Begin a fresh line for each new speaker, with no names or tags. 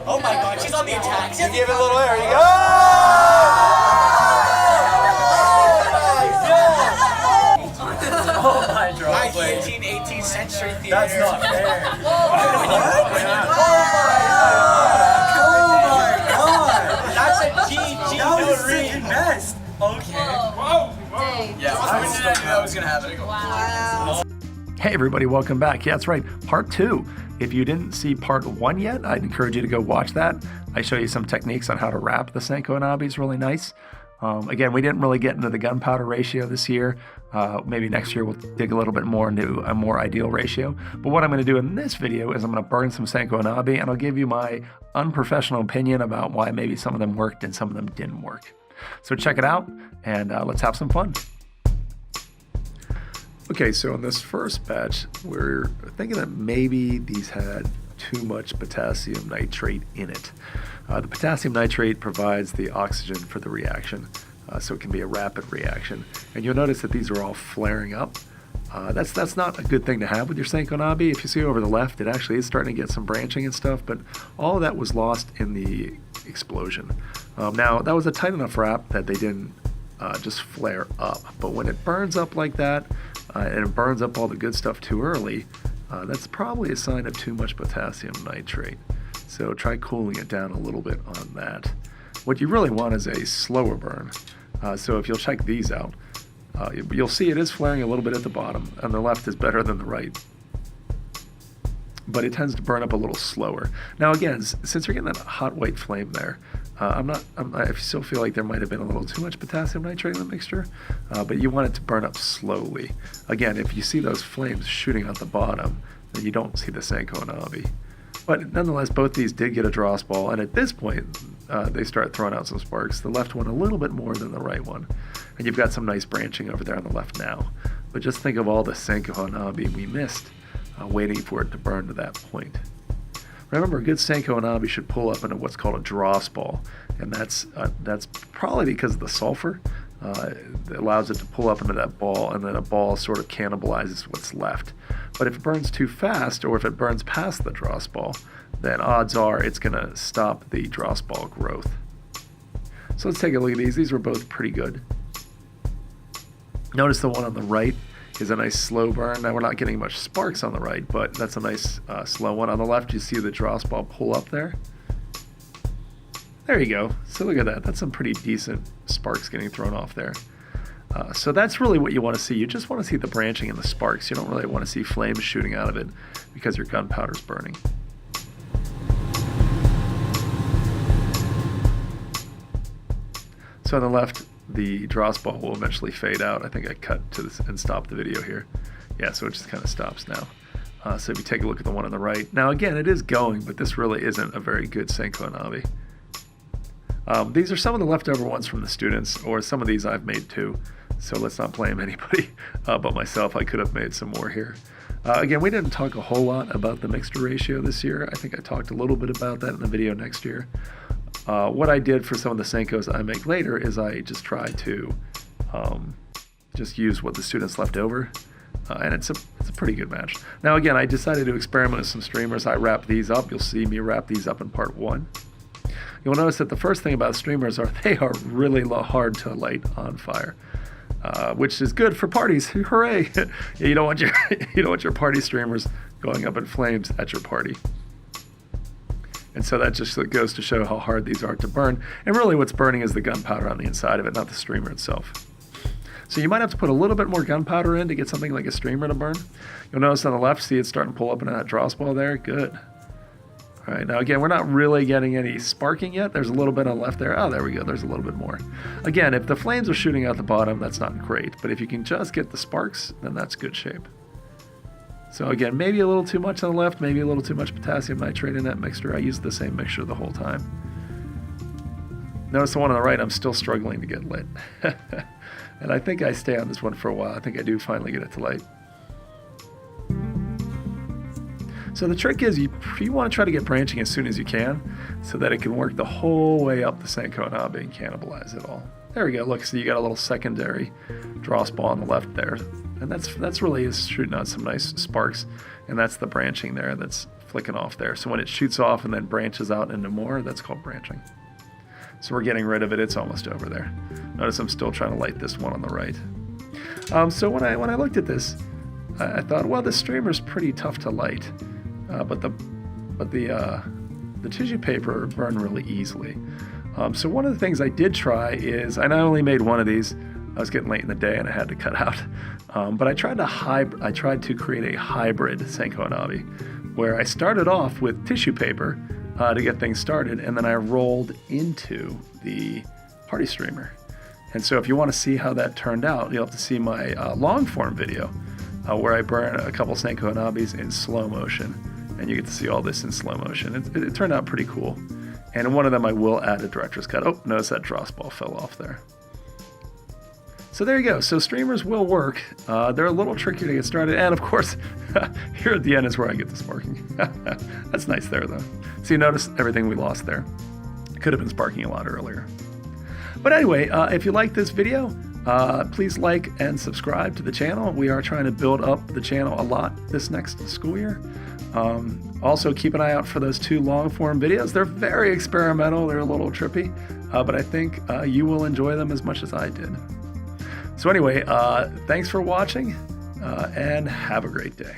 Oh my god, she's on the attack.
Give it a little air. You go.
Oh my god. 19th, 18th century theater.
That's not fair.
Oh my god. That's a GG.
That was second best. Okay.
Whoa. Yeah, I didn't know that was gonna happen.
Wow.
Hey everybody, welcome back. Yeah, that's right, part 2. If you didn't see part 1 yet, I'd encourage you to go watch that. I show you some techniques on how to wrap the Senko Hanabi. It's really nice. Again, we didn't really get into the gunpowder ratio this year. Maybe next year we'll dig a little bit more into a more ideal ratio. But what I'm going to do in this video is I'm going to burn some Senko Hanabi, and I'll give you my unprofessional opinion about why maybe some of them worked and some of them didn't work. So check it out, and let's have some fun. Okay, so in this first batch, we're thinking that maybe these had too much potassium nitrate in it. The potassium nitrate provides the oxygen for the reaction, so it can be a rapid reaction. And you'll notice that these are all flaring up. That's not a good thing to have with your Senko Hanabi. If you see over the left, it actually is starting to get some branching and stuff, but all of that was lost in the explosion. Now, that was a tight enough wrap that they didn't just flare up. But when it burns up like that, and it burns up all the good stuff too early, that's probably a sign of too much potassium nitrate. So try cooling it down a little bit on that. What you really want is a slower burn. So if you'll check these out, you'll see it is flaring a little bit at the bottom, and the left is better than the right. But it tends to burn up a little slower. Now again, since you're getting that hot white flame there, I still feel like there might have been a little too much potassium nitrate in the mixture, but you want it to burn up slowly. Again, if you see those flames shooting out the bottom, then you don't see the Senko Hanabi. But nonetheless, both these did get a Dross ball, and at this point, they start throwing out some sparks. The left one a little bit more than the right one. And you've got some nice branching over there on the left now. But just think of all the Senko Hanabi we missed, waiting for it to burn to that point. Remember, a good Senko Hanabi should pull up into what's called a Dross ball, and that's probably because of the sulfur. It allows it to pull up into that ball, and then a ball sort of cannibalizes what's left. But if it burns too fast, or if it burns past the Dross ball, then odds are it's going to stop the Dross ball growth. So let's take a look at these. These were both pretty good. Notice the one on the right is a nice slow burn. Now we're not getting much sparks on the right, but that's a nice slow one. On the left, you see the Dross ball pull up there. There you go. So look at that. That's some pretty decent sparks getting thrown off there. So that's really what you want to see. You just want to see the branching and the sparks. You don't really want to see flames shooting out of it because your gunpowder's burning. So on the left, the Dross ball will eventually fade out. I think I cut to this and stopped the video here. Yeah, so it just kind of stops now. So if you take a look at the one on the right. Now again, it is going, but this really isn't a very good Senko Hanabi. These are some of the leftover ones from the students, or some of these I've made too. So let's not blame anybody but myself. I could have made some more here. Again, we didn't talk a whole lot about the mixture ratio this year. I think I talked a little bit about that in the video next year. What I did for some of the Senkos I make later is I just try to just use what the students left over, and it's a pretty good match. Now again, I decided to experiment with some streamers. I wrap these up. You'll see me wrap these up in part 1. You'll notice that the first thing about streamers are they are really hard to light on fire, which is good for parties. Hooray! You don't want your party streamers going up in flames at your party. And so that just goes to show how hard these are to burn. And really what's burning is the gunpowder on the inside of it, not the streamer itself. So you might have to put a little bit more gunpowder in to get something like a streamer to burn. You'll notice on the left, see it's starting to pull up into that Dross ball there. Good. All right, now again, we're not really getting any sparking yet. There's a little bit on the left there. Oh, there we go. There's a little bit more. Again, if the flames are shooting out the bottom, that's not great. But if you can just get the sparks, then that's good shape. So again, maybe a little too much on the left, maybe a little too much potassium nitrate in that mixture. I used the same mixture the whole time. Notice the one on the right, I'm still struggling to get lit. And I think I stay on this one for a while. I think I do finally get it to light. So the trick is you want to try to get branching as soon as you can so that it can work the whole way up the Senko Hanabi and cannibalize it all. There we go. Look, so you got a little secondary Dross ball on the left there. And that's really is shooting out some nice sparks. And that's the branching there that's flicking off there. So when it shoots off and then branches out into more, that's called branching. So we're getting rid of it. It's almost over there. Notice I'm still trying to light this one on the right. So when I looked at this, I thought, well, this streamer's pretty tough to light, but the tissue paper burned really easly. So one of the things I did try is, I not only made one of these, I was getting late in the day and I had to cut out, but I tried to create a hybrid Senko Hanabi, where I started off with tissue paper to get things started, and then I rolled into the party streamer. And so if you want to see how that turned out, you'll have to see my long form video where I burn a couple Senko Hanabis in slow motion, and you get to see all this in slow motion. It turned out pretty cool. And in one of them I will add a director's cut. Oh, notice that Dross ball fell off there. So there you go. So streamers will work. They're a little trickier to get started. And of course, here at the end is where I get the sparking. That's nice there though. So you notice everything we lost there. Could have been sparking a lot earlier. But anyway, if you like this video, please like and subscribe to the channel. We are trying to build up the channel a lot this next school year. Also, keep an eye out for those 2 long form videos. They're very experimental. They're a little trippy, but I think you will enjoy them as much as I did. So anyway, thanks for watching, and have a great day.